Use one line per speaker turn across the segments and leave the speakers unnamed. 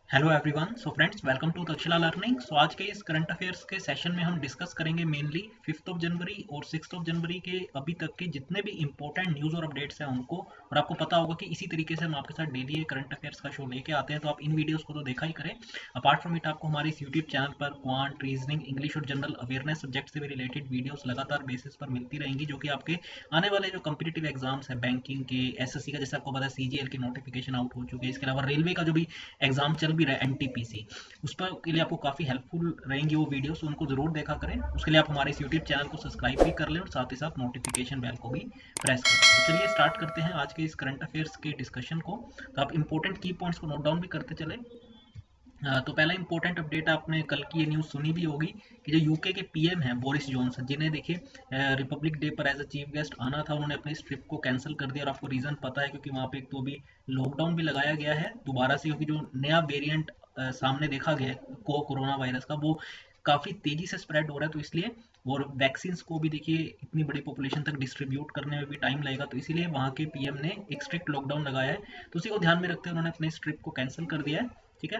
Hello everyone. So friends, welcome to Takshashila learning. So आज के इस करंट अफेयर्स के सेशन में हम डिस्कस करेंगे मेनली 5 जनवरी और 6 जनवरी के अभी तक के जितने भी इंपॉर्टेंट न्यूज़ और अपडेट्स हैं उनको। और आपको पता होगा कि इसी तरीके से हम आपके साथ डेली ये करंट अफेयर्स का शो लेके आते हैं, तो आप इन वीडियोस को तो देखा ही करें। अपार्ट फ्रॉम इट आपको हमारे इस यूट्यूब चैनल पर क्वांट, रीजनिंग, इंग्लिश और जनरल अवेयरनेस सब्जेक्ट से भी रिलेटेड वीडियोस लगातार बेसिस पर मिलती रहेंगी, जो कि आपके आने वाले जो कम्पिटिटिव एग्जाम्स है बैंकिंग के, एसएससी का, जैसे आपको पता है सीजीएल की नोटिफिकेशन आउट हो चुकी है, इसके अलावा रेलवे का जो भी एग्जाम चल भी रहा है एनटीपीसी, उस पर के लिए आपको काफ़ी हेल्पफुल रहेंगी वो वीडियोस, उनको ज़रूर देखा करें। उसके लिए आप हमारे इस यूट्यूब चैनल को सब्सक्राइब भी कर लें और साथ ही साथ नोटिफिकेशन बेल को भी प्रेस करें। तो चलिए स्टार्ट करते हैं आज के इस करंट अफेयर्स के डिस्कशन को। तो आप इंपॉर्टेंट की पॉइंट्स को नोट डाउन भी करते चले। तो पहला इंपॉर्टेंट अपडेट, आपने कल की ये न्यूज़ सुनी भी होगी कि जो यूके के पीएम हैं बोरिस जॉनसन, जिन्हें देखिए रिपब्लिक डे पर एज अ चीफ गेस्ट आना था, उन्होंने अपनी इस ट्रिप को कैंसिल कर दिया। और आपको रीज़न पता है, क्योंकि वहाँ पे एक तो अभी लॉकडाउन भी लगाया गया है दोबारा से, क्योंकि जो नया वेरिएंट सामने देखा गया है कोरोना वायरस का, वो काफ़ी तेज़ी से स्प्रेड हो रहा है, तो इसलिए। और वैक्सीन को भी देखिए इतनी बड़ी पॉपुलेशन तक डिस्ट्रीब्यूट करने में भी टाइम लगेगा, तो इसीलिए वहाँ के पीएम ने एक स्ट्रिक्ट लॉकडाउन लगाया है। तो उसी को ध्यान में रखते हुए उन्होंने अपने इस ट्रिप को कैंसिल कर दिया है। ठीक है।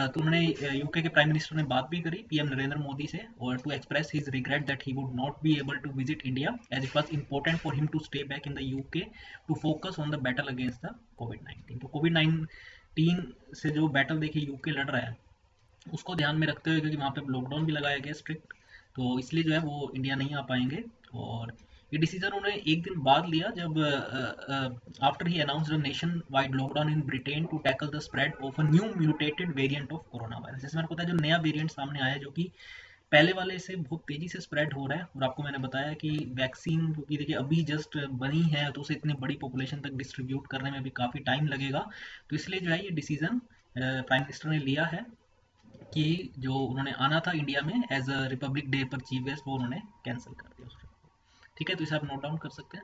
तो उन्होंने यूके के प्राइम मिनिस्टर ने बात भी करी पीएम नरेंद्र मोदी से, और to express his regret that he would not be able to visit India as it was important for him to stay back in the UK to focus on the battle against the covid 19। तो Covid 19 से जो battle देखिए UK लड़ रहा है, उसको ध्यान में रखते हुए, क्योंकि वहाँ पे लॉकडाउन भी लगाया गया स्ट्रिक्ट, तो इसलिए जो है वो इंडिया नहीं आ पाएंगे। और ये डिसीजन उन्होंने एक दिन बाद लिया, जब after he announced a nationwide lockdown in Britain to tackle the spread of a new mutated variant of corona virus. जैसे मैंने पता है, जो नया वेरिएंट सामने आया है, जो कि पहले वाले से बहुत तेजी से स्प्रेड हो रहा है। और आपको मैंने बताया कि वैक्सीन क्योंकि देखिए अभी जस्ट बनी है, तो उसे इतनी बड़ी पॉपुलेशन तक डिस्ट्रीब्यूट करने में भी काफ़ी टाइम लगेगा। तो इसलिए जो है ये डिसीजन प्राइम मिनिस्टर ने लिया है कि जो उन्होंने आना था इंडिया में एज अ रिपब्लिक डे पर चीफ गेस्ट, वो उन्होंने कैंसिल कर दिया उसको। ठीक है, तो इसे आप नोट डाउन कर सकते हैं।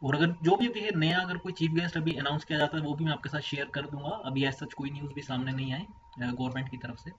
और अगर जो भी देखिए नया अगर कोई चीफ गेस्ट अभी अनाउंस किया जाता है, वो भी मैं आपके साथ शेयर कर दूंगा। अभी ऐसा कोई न्यूज़ भी सामने नहीं आई गवर्नमेंट की तरफ से।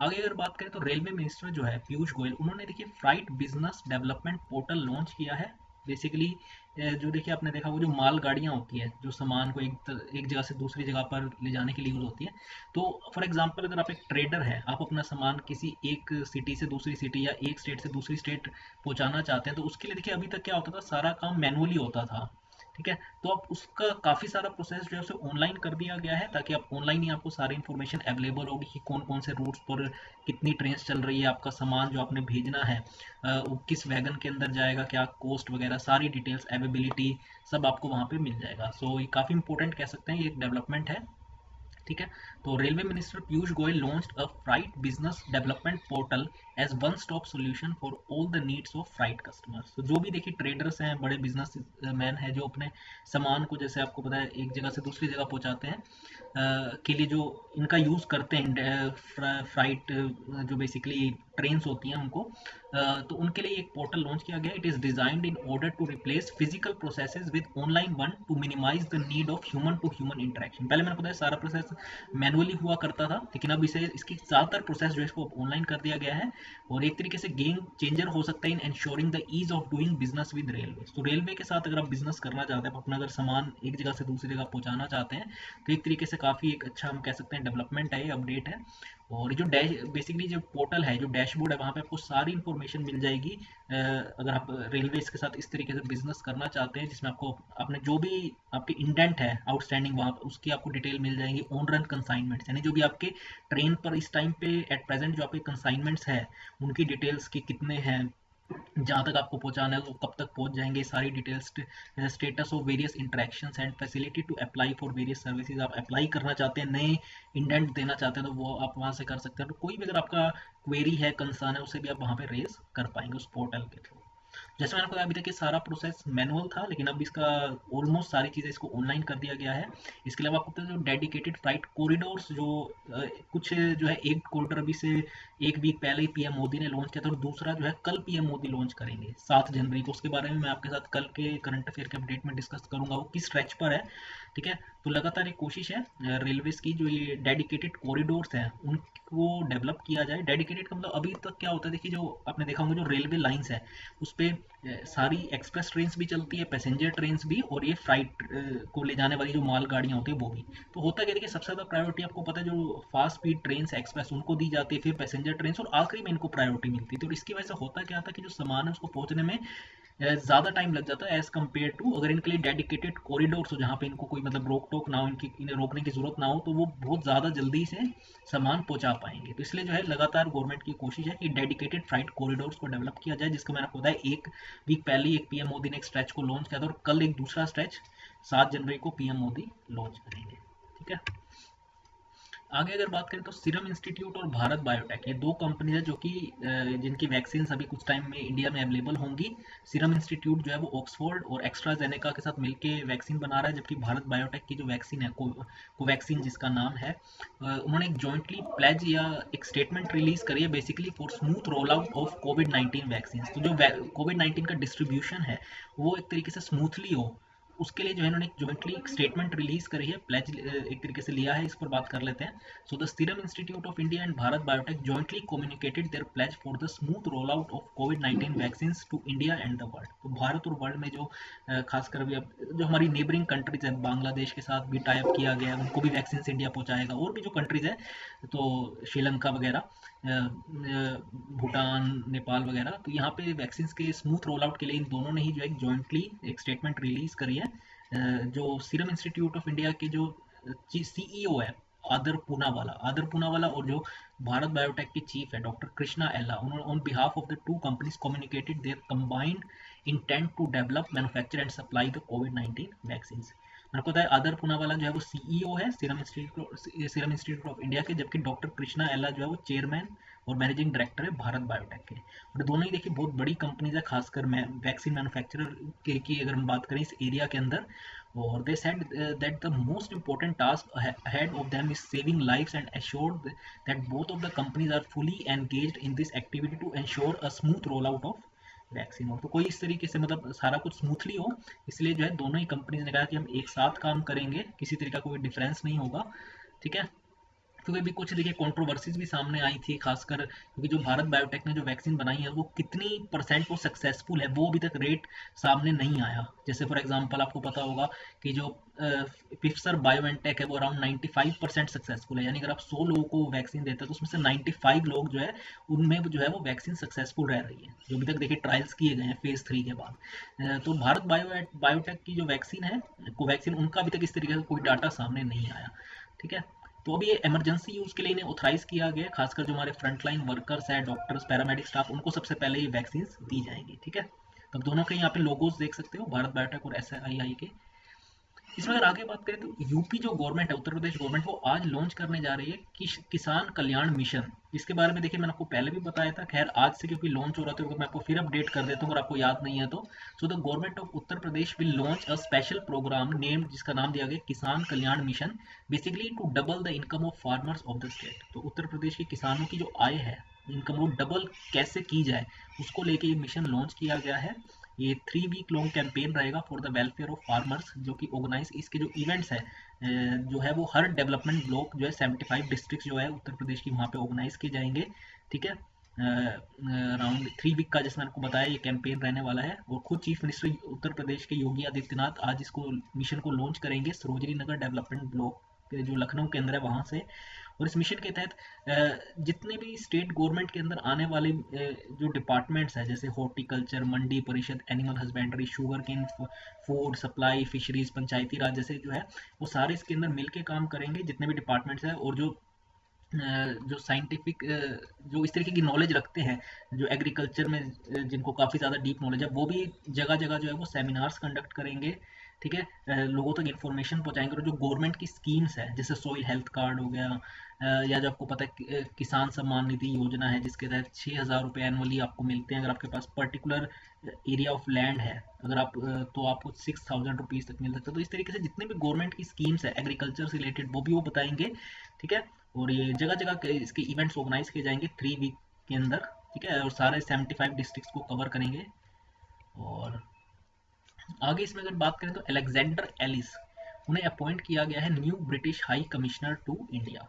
आगे अगर बात करें, तो रेलवे मिनिस्टर जो है पीयूष गोयल, उन्होंने देखिए freight business development portal launch किया है। बेसिकली जो देखिए आपने देखा, वो जो माल गाड़ियाँ होती है, जो सामान को एक जगह से दूसरी जगह पर ले जाने के लिए यूज़ होती है। तो फॉर एग्जांपल, अगर आप एक ट्रेडर है, आप अपना सामान किसी एक सिटी से दूसरी सिटी या एक स्टेट से दूसरी स्टेट पहुंचाना चाहते हैं, तो उसके लिए देखिए अभी तक क्या होता था, सारा काम मैनुअली होता था। ठीक है। तो अब उसका काफ़ी सारा प्रोसेस जो है उसे ऑनलाइन कर दिया गया है, ताकि आप ऑनलाइन ही आपको सारी इन्फॉर्मेशन अवेलेबल होगी कि कौन कौन से रूट्स पर कितनी ट्रेन चल रही है, आपका सामान जो आपने भेजना है वो किस वैगन के अंदर जाएगा, क्या कॉस्ट वगैरह, सारी डिटेल्स, अवेलेबिलिटी, सब आपको वहाँ पे मिल जाएगा। सो ये काफ़ी इंपॉर्टेंट कह सकते हैं, ये एक डेवलपमेंट है। ठीक है। तो railway minister Piyush Goyal launched a freight business development portal as one stop solution for all the needs of freight customers. तो जो भी देखिए ट्रेडर्स हैं, बड़े बिजनेस मैन हैं, जो अपने सामान को, जैसे आपको पता है, एक जगह से दूसरी जगह पहुंचाते हैं के लिए जो इनका यूज़ करते हैं, फ्राइट जो बेसिकली ट्रेन्स होती हैं उनको, तो उनके लिए एक पोर्टल लॉन्च किया गया। It is designed in order to replace physical processes with online one to minimise the need of human to human interaction. पहले मैंने बताया सारा प्रोसेस मैनुअली हुआ करता था, लेकिन अब इसे इसकी ज़्यादातर प्रोसेस जो है इसको ऑनलाइन कर दिया गया है। और एक तरीके से गेम चेंजर हो सकता है in ensuring the ease of doing business with railway. तो रेलवे के साथ अगर आप बिजनेस करना चाहते हैं, अपना अगर सामान एक जगह से दूसरी जगह पहुंचाना चाहते हैं, तो एक तरीके से काफ़ी एक अच्छा, हम कह सकते हैं, डेवलपमेंट है, अपडेट है। और जो डैश बेसिकली जो पोर्टल है, जो डैशबोर्ड है, वहाँ पे आपको सारी इन्फॉर्मेशन मिल जाएगी। अगर आप रेलवे के साथ इस तरीके से बिजनेस करना चाहते हैं, जिसमें आपको आपने जो भी आपके इंडेंट है आउटस्टैंडिंग, वहाँ पे उसकी आपको डिटेल मिल जाएंगी। ऑन रन कंसाइनमेंट्स, यानी जो भी आपके ट्रेन पर इस टाइम पे एट प्रेजेंट जो आपके कंसाइनमेंट्स है, उनकी डिटेल्स के कितने हैं, जहाँ तक आपको पहुँचाना है, वो कब तक पहुँच जाएंगे, सारी details, status of various interactions and facility to apply for various services. आप अप्लाई करना चाहते हैं, नए इंडेंट देना चाहते हैं, तो वो आप वहाँ से कर सकते हैं। तो कोई भी अगर आपका क्वेरी है, कंसर्न है, उसे भी आप वहाँ पे रेज कर पाएंगे उस पोर्टल के थ्रू। जैसे मैंने बताया, अभी तक ये सारा प्रोसेस मैनुअल था, लेकिन अब इसका ऑलमोस्ट सारी चीज़ें इसको ऑनलाइन कर दिया गया है। इसके अलावा आपको पता है, जो डेडिकेटेड फ्लाइट कॉरिडोर्स जो कुछ जो है, एक कॉरिडोर अभी से एक वीक पहले ही पीएम मोदी ने लॉन्च किया था, और दूसरा जो है कल पीएम मोदी लॉन्च करेंगे 7 जनवरी को। उसके बारे में मैं आपके साथ कल के करंट अफेयर के अपडेट में डिस्कस करूंगा, वो किस स्ट्रेच पर है। ठीक है। तो लगातार एक कोशिश है रेलवेज की, जो ये डेडिकेटेड कॉरिडोर्स हैं उनको डेवलप किया जाए। डेडिकेटेड का मतलब अभी तक क्या होता है, देखिए जो आपने देखा होगा, जो रेलवे लाइंस है उस पे सारी एक्सप्रेस ट्रेन्स भी चलती है, पैसेंजर ट्रेन्स भी, और ये फ्राइट को ले जाने वाली जो माल गाड़ियाँ होती है वो भी। तो होता क्या, देखिए सबसे ज़्यादा प्रायोरिटी आपको पता है जो फास्ट स्पीड ट्रेन एक्सप्रेस उनको दी जाती है, फिर पैसेंजर ट्रेन, और आखिरी में इनको प्रायोरिटी मिलती है। तो इसकी वजह से होता क्या था कि जो सामान है उसको पहुंचने में ज़्यादा टाइम लग जाता है एज़ कम्पेयर टू अगर इनके लिए डेडिकेटेड कॉरिडोर्स हो जहाँ पे इनको कोई मतलब रोक टोक ना हो, इन्हें रोकने की ज़रूरत ना हो, तो वो बहुत ज़्यादा जल्दी से सामान पहुँचा पाएंगे। तो इसलिए जो है लगातार गवर्नमेंट की कोशिश है कि डेडिकेटेड फ्राइट कॉरिडोर्स को डेवलप किया जाए, जिसको मैंने आपको बताया 1 वीक पहले ही एक पीएम मोदी ने एक स्ट्रेच को लॉन्च किया था, और कल एक दूसरा स्ट्रेच 7 जनवरी को पीएम मोदी लॉन्च करेंगे। ठीक है, आगे अगर बात करें तो सीरम इंस्टीट्यूट और भारत बायोटेक, ये दो कंपनी है जो कि जिनकी वैक्सीन अभी कुछ टाइम में इंडिया में अवेलेबल होंगी। सीरम इंस्टीट्यूट जो है वो ऑक्सफोर्ड और एक्स्ट्राजेनेका के साथ मिलके वैक्सीन बना रहा है, जबकि भारत बायोटेक की जो वैक्सीन है कोवैक्सीन जिसका नाम है, उन्होंने एक जॉइंटली प्लेज या एक स्टेटमेंट रिलीज करी है basically for smooth roll out of कोविड-19 वैक्सीन। तो जो कोविड-19 का डिस्ट्रीब्यूशन है वो एक तरीके से स्मूथली हो, उसके लिए जो है इन्होंने एक जॉइंटली एक स्टेटमेंट रिलीज करी है, प्लेज एक तरीके से लिया है। इस पर बात कर लेते हैं। So the Serum Institute of India and Bharat Biotech jointly communicated their pledge for the smooth roll out of कोविड-19 vaccine to India and the world. तो भारत और वर्ल्ड में जो खासकर अभी अब जो हमारी नेबरिंग कंट्रीज है, बांग्लादेश के साथ भी टाई अप किया गया है, उनको भी वैक्सीन इंडिया पहुंचाएगा, और भी जो कंट्रीज है तो श्रीलंका वगैरह, भूटान, नेपाल वगैरह, तो यहाँ पे वैक्सीन के स्मूथ रोल आउट के लिए इन दोनों ने ही जो एक जॉइंटली एक स्टेटमेंट रिलीज करी है। जो सीरम इंस्टीट्यूट ऑफ इंडिया के जो सीईओ है आदर पूनावाला, और जो भारत बायोटेक के चीफ है डॉक्टर कृष्णा एल्ला, उन्होंने on behalf of the two companies communicated their combined intent to develop, manufacture and supply the कोविड-19 वैक्सीन। मेरे को पता है आदर पूनावाला जो है वो सीईओ है सीरम इंस्टीट्यूट ऑफ इंडिया के, जबकि डॉक्टर कृष्णा एल्ला जो है वो चेयरमैन और मैनेजिंग डायरेक्टर है भारत बायोटेक के। और दोनों ही देखिए बहुत बड़ी कंपनीज है, खासकर वैक्सीन मैन्युफैक्चरर की अगर हम बात करें इस एरिया के अंदर। और they said that the most important task ahead of them is saving lives and assured that both of the companies are fully engaged in this activity to ensure a smooth rollout of vaccine. और तो कोई इस तरीके से मतलब सारा कुछ smoothly हो, इसलिए जो है दोनों ही कंपनीज ने कहा कि हम एक साथ काम करेंगे, किसी तरीके का कोई डिफरेंस नहीं होगा। ठीक है, क्योंकि भी कुछ देखिए कंट्रोवर्सीज भी सामने आई थी, खासकर क्योंकि जो भारत बायोटेक ने जो वैक्सीन बनाई है वो कितनी परसेंट वो सक्सेसफुल है वो अभी तक रेट सामने नहीं आया। जैसे फॉर एग्जांपल आपको पता होगा कि जो पिफसर बायोएनटेक है वो अराउंड 95% सक्सेसफुल है, यानी अगर आप 100 लोगों को वैक्सीन देते हैं तो उसमें से 95 लोग जो है उनमें जो है वो वैक्सीन सक्सेसफुल रह रही है, जो अभी तक देखिए ट्रायल्स किए गए हैं फेज 3 के बाद। तो भारत बायोटेक की जो वैक्सीन है कोवैक्सीन, उनका अभी तक इस तरीके का कोई डाटा सामने नहीं आया। ठीक है, तो अभी ये इमरजेंसी यूज़ के लिए इन्हें ऑथराइज किया गया है, खासकर जो हमारे फ्रंटलाइन वर्कर्स हैं, डॉक्टर्स, पैरामेडिक स्टाफ, उनको सबसे पहले ये वैक्सीन दी जाएंगी। ठीक है, तो दोनों के यहाँ पे लोगोज देख सकते हो, भारत बायोटेक और SII के। इसमें अगर आगे बात करें तो यूपी जो गवर्नमेंट है, उत्तर प्रदेश गवर्नमेंट, वो आज लॉन्च करने जा रही है किसान कल्याण मिशन, जिसके बारे में देखिए मैंने आपको पहले भी बताया था। खैर आज से क्योंकि लॉन्च हो रहा था, मैं आपको फिर अपडेट कर देता हूँ अगर आपको याद नहीं है तो। So the government of Uttar Pradesh will launch a special programme named, जिसका नाम दिया गया Kisan Kalyan mission, basically to double the income of farmers of the state. तो उत्तर प्रदेश के किसानों की जो आय है, इनकम, वो डबल कैसे की जाए उसको लेके ये मिशन लॉन्च किया गया है। ये 3 वीक लॉन्ग कैंपेन रहेगा for the welfare of farmers, जो कि ऑर्गेनाइज, इसके जो इवेंट्स है जो है वो हर डेवलपमेंट ब्लॉक जो है 75 डिस्ट्रिक्ट जो है उत्तर प्रदेश की वहाँ पे ऑर्गेनाइज किए जाएंगे। ठीक है, अराउंड 3 वीक का जैसे मैंने आपको बताया ये कैंपेन रहने वाला है। और खुद चीफ मिनिस्टर उत्तर प्रदेश के योगी आदित्यनाथ आज इसको मिशन को लॉन्च करेंगे सरोजनी नगर डेवलपमेंट ब्लॉक जो लखनऊ के अंदर है वहाँ से। और इस मिशन के तहत जितने भी स्टेट गवर्नमेंट के अंदर आने वाले जो डिपार्टमेंट्स हैं, जैसे horticulture, Mandi Parishad, animal husbandry, sugar cane, food supply, fisheries, Panchayati Raj जैसे जो है वो सारे इसके अंदर मिलके काम करेंगे, जितने भी डिपार्टमेंट्स हैं। और जो साइंटिफिक जो इस तरीके की नॉलेज रखते हैं, जो एग्रीकल्चर में जिनको काफ़ी ज़्यादा डीप नॉलेज है, वो भी जगह जगह जो है वो सेमिनार्स कंडक्ट करेंगे। ठीक है, लोगों तक इन्फॉर्मेशन पहुंचाएंगे। और जो गवर्नमेंट की स्कीम्स है, जैसे सॉइल हेल्थ कार्ड हो गया, या जो आपको पता है किसान सम्मान निधि योजना है, जिसके तहत 6,000 रुपये एनुअली आपको मिलते हैं अगर आपके पास पर्टिकुलर एरिया ऑफ लैंड है, अगर आप तो आपको 6,000 रुपीज़ तक मिल सकता है। तो इस तरीके से जितने भी गवर्नमेंट की स्कीम्स है एग्रीकल्चर से रिलेटेड वो भी वो बताएंगे। ठीक है, और ये जगह जगह इसके इवेंट्स ऑर्गेनाइज किए जाएंगे 3 वीक के अंदर। ठीक है, और सारे 75 डिस्ट्रिक्ट्स को कवर करेंगे। और आगे इसमें अगर बात करें तो अलेक्जेंडर एलिस, उन्हें अपॉइंट किया गया है new British high commissioner to India.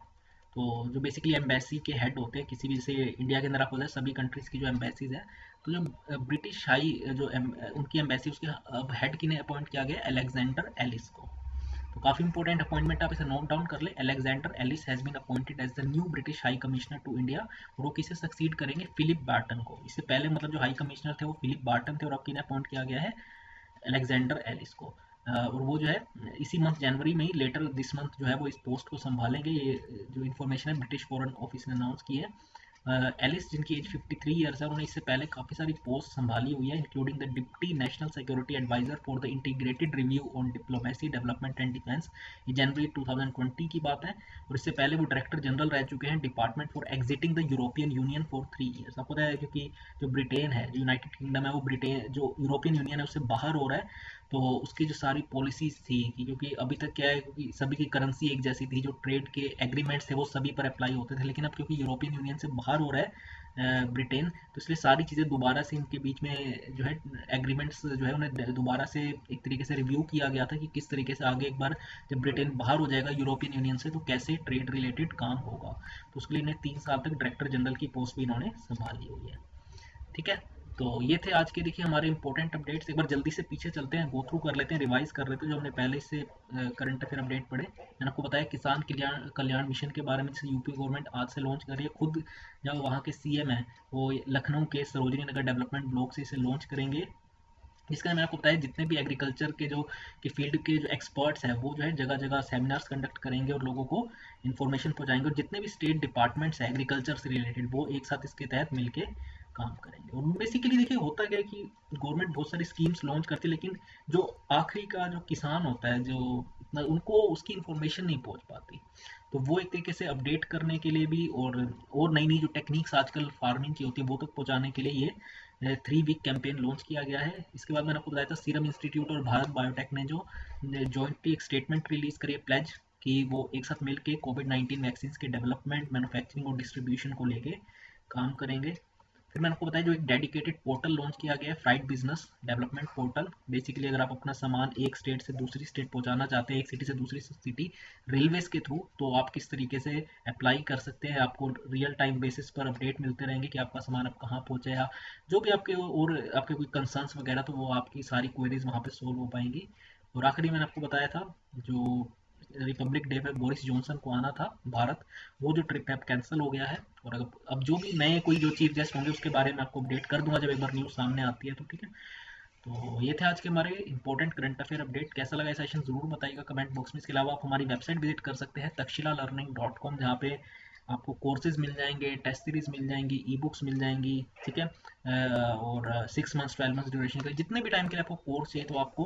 तो जो बेसिकली एम्बेसी के हेड होते हैं किसी भी, जैसे इंडिया के अंदर आपको पता है सभी कंट्रीज की जो एम्बेसीज है तो जो ब्रिटिश हाई उनकी एम्बेसी, उसके अब हेड किन्हें अपॉइंट किया गया, अलेक्जेंडर एलिस को। तो काफी इंपॉर्टेंट अपॉइंटमेंट, आप इसे नोट डाउन कर ले। Alexander Ellis has been appointed as the new British high commissioner to India, और वो किसे सक्सीड करेंगे, फिलिप बार्टन को। इससे पहले मतलब जो हाई कमिश्नर थे वो फिलिप बार्टन थे, और अब किन्हें अपॉइंट किया गया है, अलेक्जेंडर एलिस को। और वो जो है इसी मंथ जनवरी में ही, लेटर दिस मंथ जो है वो इस पोस्ट को संभालेंगे। ये जो इन्फॉर्मेशन है ब्रिटिश फॉरेन ऑफिस ने अनाउंस की है। एलिस जिनकी एज 53 ईयर्स है, उन्होंने इससे पहले काफ़ी सारी पोस्ट संभाली हुई है, including the deputy national security adviser for the integrated review on diplomacy, development and defence. ये जनवरी 2020 की बात है। और इससे पहले वो डायरेक्टर जनरल रह चुके हैं department for exiting the European union for 3 years. आपको पता है क्योंकि जो ब्रिटेन है, जो यूनाइटेड किंगडम है, वो ब्रिटेन जो यूरोपियन यूनियन है उससे बाहर हो रहा है। तो उसकी जो सारी पॉलिसीज थी कि क्योंकि अभी तक क्या है, क्योंकि सभी की करेंसी एक जैसी थी, जो ट्रेड के एग्रीमेंट्स थे वो सभी पर अप्लाई होते थे, लेकिन अब क्योंकि यूरोपियन यूनियन से बाहर हो रहा है ब्रिटेन, तो इसलिए सारी चीज़ें दोबारा से इनके बीच में जो है एग्रीमेंट्स जो है उन्हें दोबारा से एक तरीके से रिव्यू किया गया था कि किस तरीके से आगे एक बार जब ब्रिटेन बाहर हो जाएगा यूरोपियन यूनियन से तो कैसे ट्रेड रिलेटेड काम होगा। तो उसके लिए इन्हें 3 साल तक डायरेक्टर जनरल की पोस्ट भी इन्होंने संभाली हुई है। ठीक है, तो ये थे आज के देखिए हमारे इंपॉर्टेंट अपडेट्स। एक बार जल्दी से पीछे चलते हैं, गो थ्रू कर लेते हैं, रिवाइज कर लेते हैं जो हमने पहले से करंट अफेयर अपडेट पढ़े। मैंने आपको बताया किसान कल्याण कल्याण मिशन के बारे में, जैसे यूपी गवर्नमेंट आज से लॉन्च कर रही है। खुद जब वहाँ के सीएम है वो लखनऊ के सरोजनी नगर डेवलपमेंट ब्लॉक से इसे लॉन्च करेंगे। इसका मैंने आपको बताया जितने भी एग्रीकल्चर के जो के फील्ड के जो एक्सपर्ट्स हैं वो जो है जगह जगह सेमिनार्स कंडक्ट करेंगे और लोगों को इन्फॉर्मेशन पहुंचाएंगे, और जितने भी स्टेट डिपार्टमेंट्स हैं एग्रीकल्चर से रिलेटेड वो एक साथ इसके तहत मिलके काम करेंगे। और बेसिकली देखिए होता क्या है कि गवर्नमेंट बहुत सारी स्कीम्स लॉन्च करती है, लेकिन जो आखिरी का जो किसान होता है, जो इतना उनको उसकी इन्फॉर्मेशन नहीं पहुंच पाती। तो वो एक तरीके से अपडेट करने के लिए भी, और नई नई जो टेक्निक्स आजकल फार्मिंग की होती है वो तक पहुंचाने के लिए ये 3 वीक कैंपेन लॉन्च किया गया है। इसके बाद मैंने आपको बताया था सीरम इंस्टीट्यूट और भारत बायोटेक ने जो जॉइंटली एक स्टेटमेंट रिलीज करी है, प्लेज, कि वो एक साथ मिलकर कोविड-19 वैक्सीन के डेवलपमेंट, मैन्युफैक्चरिंग और डिस्ट्रीब्यूशन को लेके काम करेंगे। फिर मैंने आपको बताया जो एक डेडिकेटेड पोर्टल लॉन्च किया गया है, freight business development portal. Basically अगर आप अपना सामान एक स्टेट से दूसरी स्टेट पहुंचाना चाहते हैं, एक सिटी से दूसरी सिटी रेलवेज के थ्रू, तो आप किस तरीके से अप्लाई कर सकते हैं। आपको रियल टाइम बेसिस पर अपडेट मिलते रहेंगे कि आपका सामान अब कहाँ पहुंचा है, जो भी आपके और आपके कोई कंसर्न्स वगैरह, तो वो आपकी सारी क्वेरीज वहाँ पे सोल्व हो पाएंगी। और आखिरी मैंने आपको बताया था जो रिपब्लिक डे पे बोरिस जॉनसन को आना था भारत, वो जो ट्रिप है अब कैंसिल हो गया है। और अब जो भी नए कोई जो चीफ गेस्ट होंगे उसके बारे में आपको अपडेट कर दूंगा जब एक बार न्यूज़ सामने आती है तो। ठीक है, तो ये थे आज के हमारे इंपॉर्टेंट करंट अफेयर अपडेट। कैसा लगा ये सेशन जरूर बताइएगा कमेंट बॉक्स में। इसके अलावा आप हमारी वेबसाइट विजिट कर सकते हैं takshilalearning.com, जहाँ पे आपको कोर्सेज मिल जाएंगे, टेस्ट सीरीज मिल जाएंगी, ई बुक्स मिल जाएंगी। ठीक है, और 6 मंथ्स 12 मंथ्स ड्यूरेशन का जितने भी टाइम के लिए आपको कोर्स चाहिए तो आपको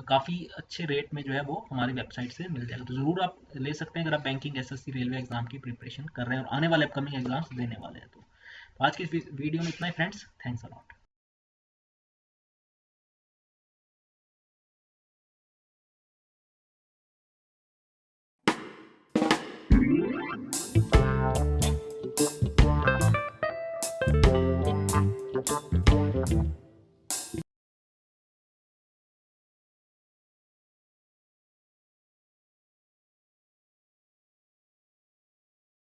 काफ़ी अच्छे रेट में जो है वो हमारी वेबसाइट से मिल जाएगा। तो ज़रूर आप ले सकते हैं अगर आप बैंकिंग, एसएससी, रेलवे एग्जाम की प्रिपरेशन कर रहे हैं और आने वाले अपकमिंग एग्जाम्स देने वाले हैं। तो आज की इस वीडियो में इतना ही फ्रेंड्स, थैंक्स अ लॉट।